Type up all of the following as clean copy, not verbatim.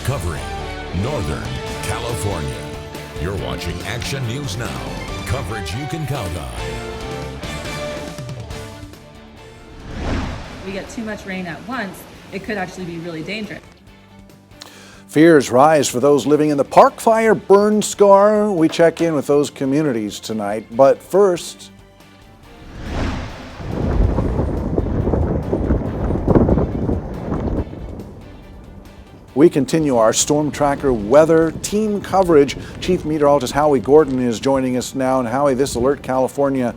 covering Northern California. You're watching Action News Now, coverage you can count on. We get too much rain at once, it could actually be really dangerous. Fears rise for those living in the Park Fire burn scar. We check in with those communities tonight, but first, we continue our Storm Tracker weather team coverage. Chief Meteorologist Howie Gordon is joining us now. And Howie, this Alert California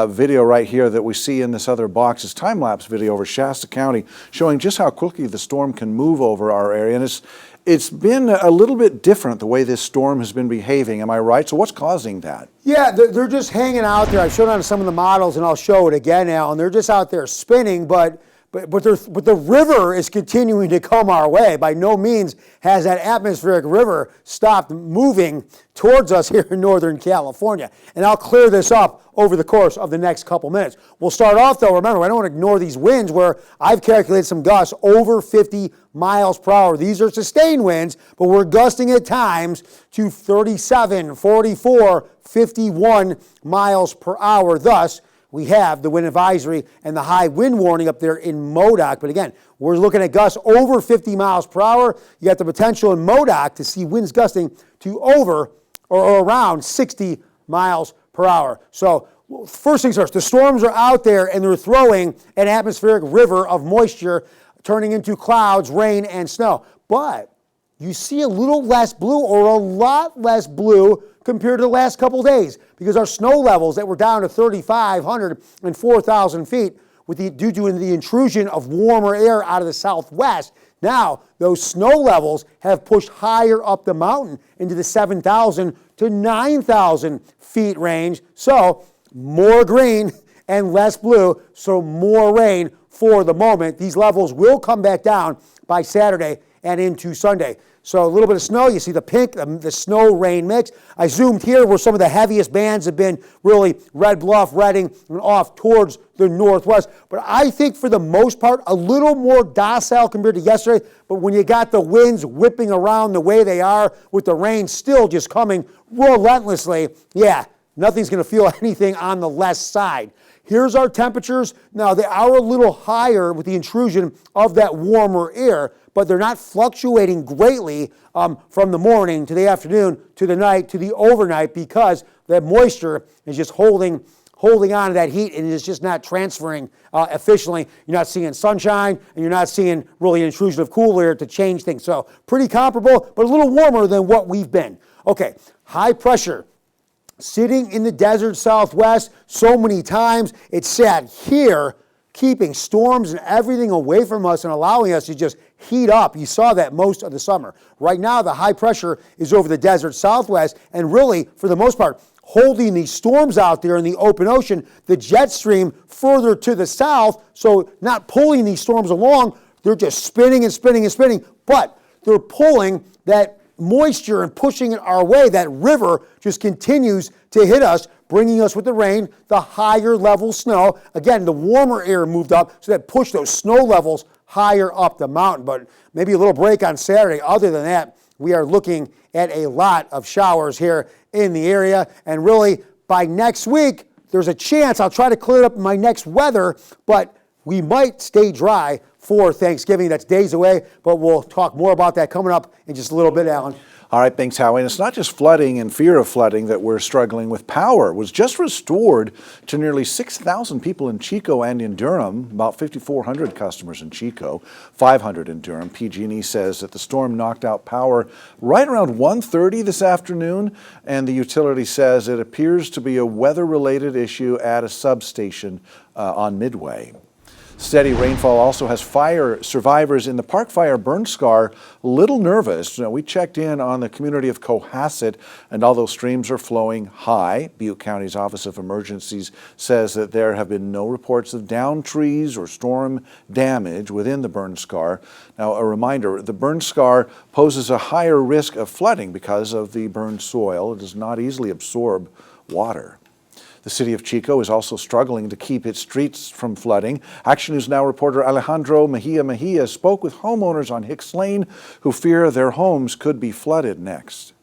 video right here that we see in this other box is time-lapse video over Shasta County showing just how quickly the storm can move over our area. And it's been a little bit different the way this storm has been behaving. Am I right? So what's causing that? Yeah, they're just hanging out there. I've shown on some of the models, and I'll show it again, Alan. They're just out there spinning, but the river is continuing to come our way. By no means has that atmospheric river stopped moving towards us here in Northern California. And I'll clear this up over the course of the next couple minutes. We'll start off, though, remember, I don't want to ignore these winds where I've calculated some gusts over 50 miles per hour. These are sustained winds, but we're gusting at times to 37, 44, 51 miles per hour. Thus, we have the wind advisory and the high wind warning up there in Modoc. But again, we're looking at gusts over 50 miles per hour. You got the potential in Modoc to see winds gusting to over or around 60 miles per hour. So first things first, the storms are out there and they're throwing an atmospheric river of moisture turning into clouds, rain, and snow. But you see a little less blue or a lot less blue compared to the last couple days because our snow levels that were down to 3,500 and 4,000 feet due to the intrusion of warmer air out of the southwest. Now, those snow levels have pushed higher up the mountain into the 7,000 to 9,000 feet range. So more green and less blue, so more rain for the moment. These levels will come back down by Saturday and into Sunday. So a little bit of snow. You see the pink, the snow-rain mix. I zoomed here where some of the heaviest bands have been really Red Bluff, Redding, and off towards the northwest. But I think for the most part, a little more docile compared to yesterday. But when you got the winds whipping around the way they are with the rain still just coming relentlessly, yeah, nothing's going to feel anything on the less side. Here's our temperatures. Now, they are a little higher with the intrusion of that warmer air, but they're not fluctuating greatly from the morning to the afternoon to the night to the overnight because that moisture is just holding on to that heat and it's just not transferring efficiently. You're not seeing sunshine and you're not seeing really an intrusion of cool air to change things. So pretty comparable, but a little warmer than what we've been. Okay, high pressure. Sitting in the desert southwest so many times, it sat here, keeping storms and everything away from us and allowing us to just heat up. You saw that most of the summer. Right now, the high pressure is over the desert southwest and really, for the most part, holding these storms out there in the open ocean, the jet stream further to the south, so not pulling these storms along, they're just spinning and spinning and spinning, but they're pulling that moisture and pushing it our way. That river just continues to hit us, bringing us with the rain, the higher level snow. Again, the warmer air moved up, so that pushed those snow levels higher up the mountain. But maybe a little break on Saturday. Other than that, we are looking at a lot of showers here in the area. And really, by next week, there's a chance I'll try to clear up my next weather, but we might stay dry for Thanksgiving. That's days away, but we'll talk more about that coming up in just a little bit, Alan. All right, thanks, Howie. And it's not just flooding and fear of flooding that we're struggling with. Power was just restored to nearly 6,000 people in Chico and in Durham, about 5,400 customers in Chico, 500 in Durham. PG&E says that the storm knocked out power right around 1:30 this afternoon, and the utility says it appears to be a weather-related issue at a substation on Midway. Steady rainfall also has fire survivors in the Park Fire burn scar a little nervous. We checked in on the community of Cohasset, and although streams are flowing high, Butte County's Office of Emergencies says that there have been no reports of downed trees or storm damage within the burn scar. Now, a reminder, the burn scar poses a higher risk of flooding because of the burned soil. It does not easily absorb water. The city of Chico is also struggling to keep its streets from flooding. Action News Now reporter Alejandro Mejia spoke with homeowners on Hicks Lane who fear their homes could be flooded next.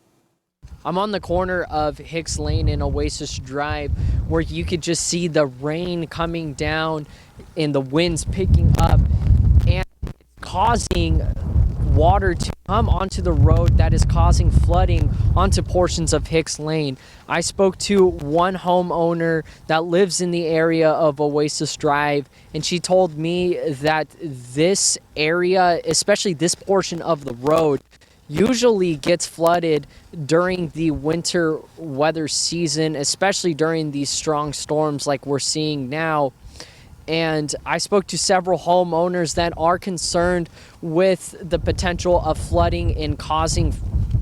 I'm on the corner of Hicks Lane and Oasis Drive, where you could just see the rain coming down and the winds picking up and causing water to come onto the road that is causing flooding onto portions of Hicks Lane. I spoke to one homeowner that lives in the area of Oasis Drive, and she told me that this area, especially this portion of the road, usually gets flooded during the winter weather season, especially during these strong storms like we're seeing now. And I spoke to several homeowners that are concerned with the potential of flooding and causing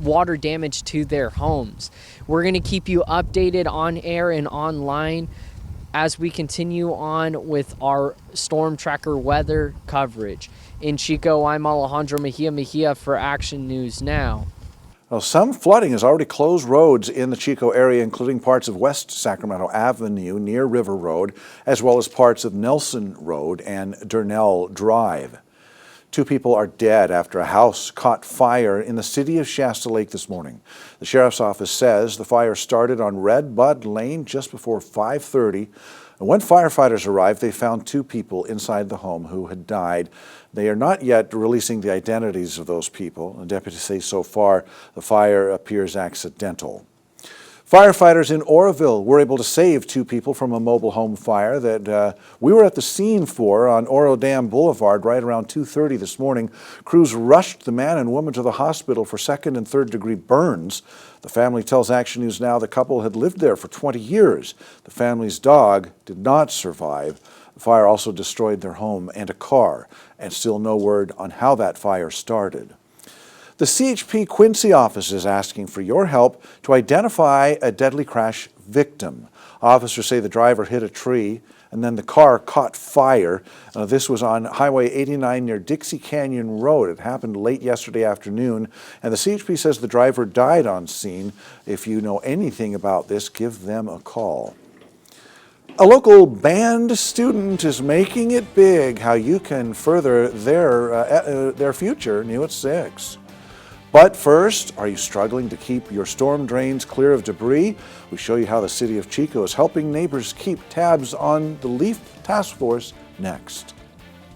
water damage to their homes. We're going to keep you updated on air and online as we continue on with our Storm Tracker weather coverage. In Chico, I'm Alejandro Mejia for Action News Now. Well, some flooding has already closed roads in the Chico area, including parts of West Sacramento Avenue near River Road, as well as parts of Nelson Road and Durnell Drive. 2 people are dead after a house caught fire in the city of Shasta Lake this morning. The sheriff's office says the fire started on Red Bud Lane just before 5:30. And when firefighters arrived, they found 2 people inside the home who had died. They are not yet releasing the identities of those people. The deputies say so far the fire appears accidental. Firefighters in Oroville were able to save 2 people from a mobile home fire that we were at the scene for on Oro Dam Boulevard right around 2:30 this morning. Crews rushed the man and woman to the hospital for 2nd and 3rd degree burns. The family tells Action News Now the couple had lived there for 20 years. The family's dog did not survive. The fire also destroyed their home and a car, and still no word on how that fire started. The CHP Quincy office is asking for your help to identify a deadly crash victim. Officers say the driver hit a tree and then the car caught fire. This was on Highway 89 near Dixie Canyon Road. It happened late yesterday afternoon, and the CHP says the driver died on scene. If you know anything about this, give them a call. A local band student is making it big how you can further their future new at 6. But first, are you struggling to keep your storm drains clear of debris? We show you how the city of Chico is helping neighbors keep tabs on the Leaf Task Force next.